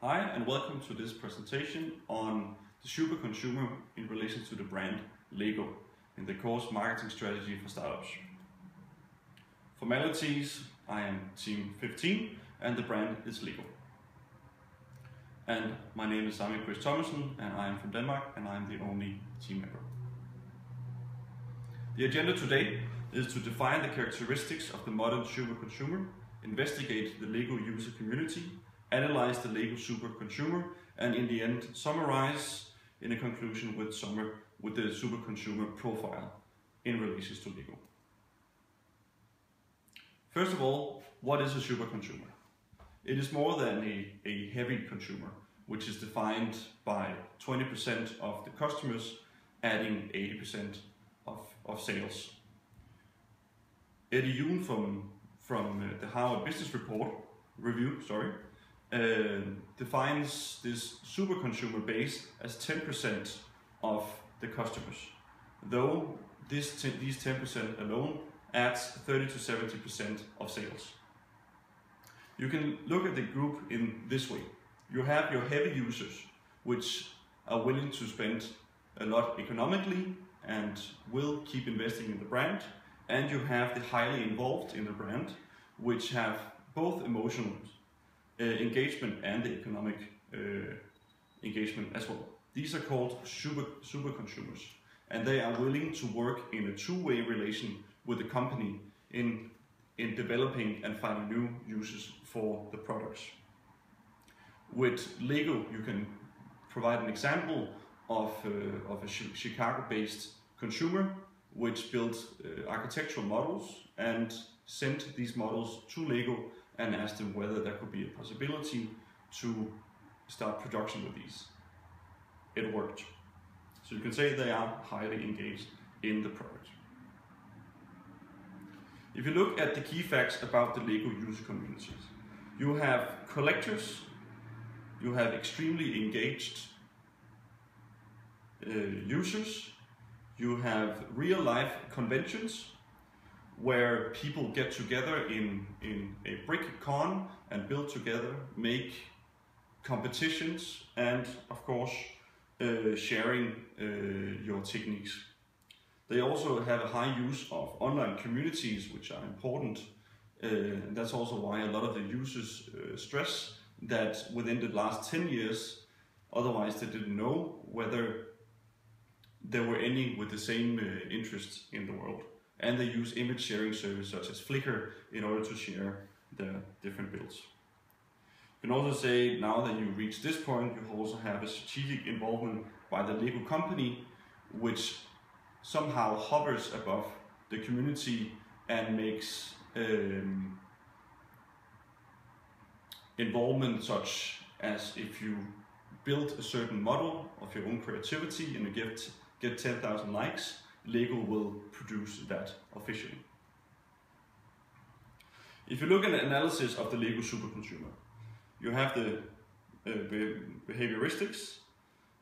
Hi and welcome to this presentation on the super consumer in relation to the brand LEGO in the course Marketing Strategy for Startups. Formalities, I am team 15 and the brand is LEGO. And my name is Sami Chris Thomasen and I am from Denmark and I am the only team member. The agenda today is to define the characteristics of the modern super consumer, investigate the LEGO user community, analyze the LEGO super consumer, and in the end summarize in a conclusion with the super consumer profile in relation to LEGO. First of all, what is a super consumer? It is more than a heavy consumer, which is defined by 20% of the customers adding 80% of sales. Eddie Yoon from the Harvard Business Review defines this super consumer base as 10% of the customers, though these 10% alone adds 30 to 70% of sales. You can look at the group in this way. You have your heavy users, which are willing to spend a lot economically and will keep investing in the brand, and you have the highly involved in the brand, which have both emotional engagement and the economic engagement as well. These are called super consumers, and they are willing to work in a two-way relation with the company in developing and finding new uses for the products. With LEGO, you can provide an example of a Chicago-based consumer which built architectural models and sent these models to LEGO and asked them whether there could be a possibility to start production with these. It worked. So you can say they are highly engaged in the product. If you look at the key facts about the LEGO user communities, you have collectors, you have extremely engaged users, you have real-life conventions where people get together in a brick con and build together, make competitions, and of course sharing your techniques. They also have a high use of online communities, which are important. And that's also why a lot of the users stress that within the last 10 years, otherwise they didn't know whether there were any with the same interests in the world. And they use image sharing services such as Flickr in order to share the different builds. You can also say, now that you reach this point, you also have a strategic involvement by the LEGO company, which somehow hovers above the community and makes involvement such as if you build a certain model of your own creativity and you get 10,000 likes, LEGO will produce that officially. If you look at the analysis of the LEGO super consumer, you have the behavioristics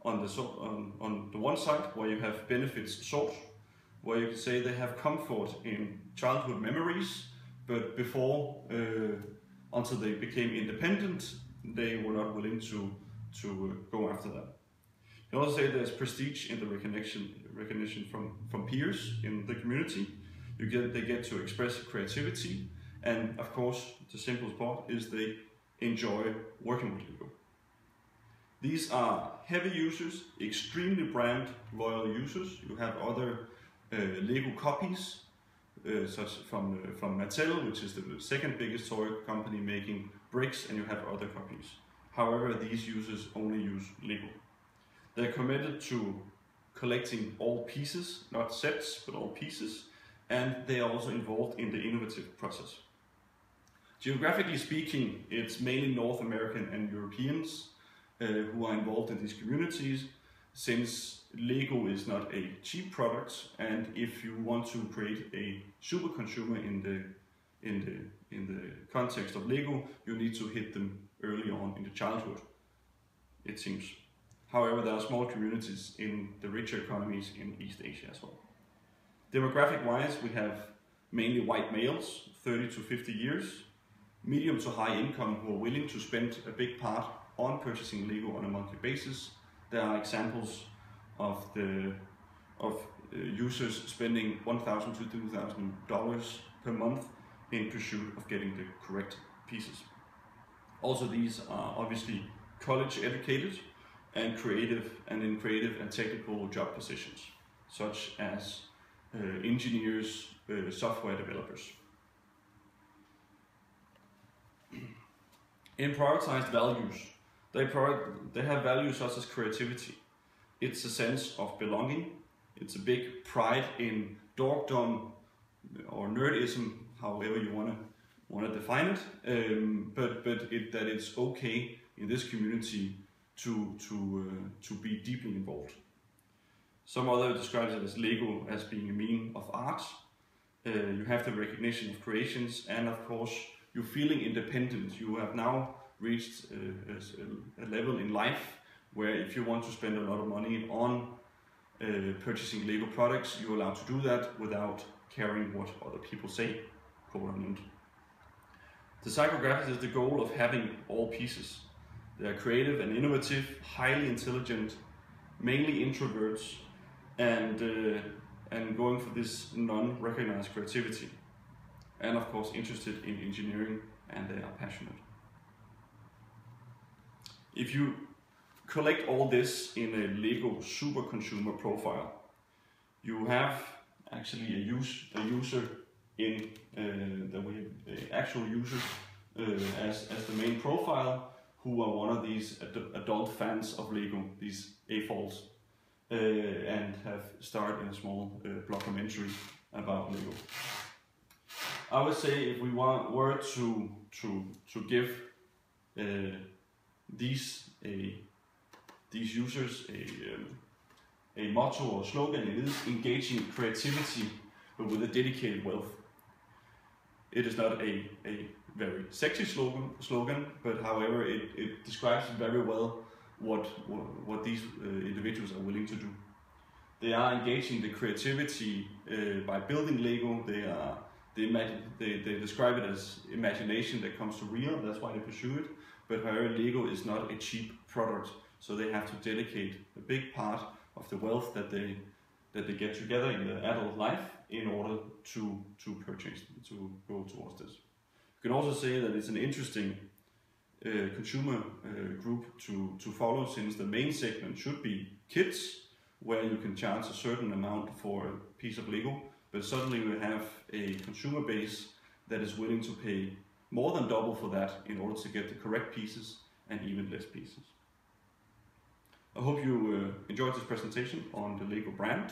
on the one side, where you have benefits sought, where you can say they have comfort in childhood memories, but before, until they became independent, they were not willing to go after that. You can also say there's prestige in the recognition from peers in the community. They get to express creativity, and of course the simplest part is they enjoy working with LEGO. These are heavy users, extremely brand loyal users. You have other LEGO copies, such from Mattel, which is the second biggest toy company making bricks, and you have other copies. However, these users only use LEGO. They're committed to collecting all pieces, not sets, but all pieces, and they are also involved in the innovative process. Geographically speaking, it's mainly North American and Europeans who are involved in these communities, since LEGO is not a cheap product, and if you want to create a super consumer in the context of LEGO, you need to hit them early on in the childhood, it seems. However, there are small communities in the richer economies in East Asia as well. Demographic-wise, we have mainly white males, 30 to 50 years, medium to high income who are willing to spend a big part on purchasing Lego on a monthly basis. There are examples of users spending $1,000 to $2,000 per month in pursuit of getting the correct pieces. Also, these are obviously college educated and in creative and technical job positions, such as engineers, software developers. In prioritized values, they have values such as creativity. It's a sense of belonging. It's a big pride in dogdom or nerdism, however you want to define it. That it's okay in this community to be deeply involved. Some other describes it as Lego as being a mean of art. You have the recognition of creations, and of course you're feeling independent. You have now reached a level in life where if you want to spend a lot of money on purchasing Lego products, you're allowed to do that without caring what other people say, quote unquote. The psychographics is the goal of having all pieces. They are creative and innovative, highly intelligent, mainly introverts, and going for this non-recognized creativity. And of course interested in engineering, and they are passionate. If you collect all this in a Lego super consumer profile, you have actually a user in actual users as the main profile, who are one of these adult fans of Lego, these AFOLs, and have started a small documentary about Lego. I would say if we were to give these users a motto or slogan, it is engaging creativity but with a dedicated wealth. It is not a very sexy slogan, but however it describes very well what these individuals are willing to do. They are engaging the creativity by building Lego. They describe it as imagination that comes to real, that's why they pursue it. But however, Lego is not a cheap product, so they have to dedicate a big part of the wealth that they get together in their adult life in order to purchase, to go towards this. You can also say that it's an interesting consumer group to follow, since the main segment should be kids, where you can charge a certain amount for a piece of Lego, but suddenly we have a consumer base that is willing to pay more than double for that in order to get the correct pieces and even less pieces. I hope you enjoyed this presentation on the Lego brand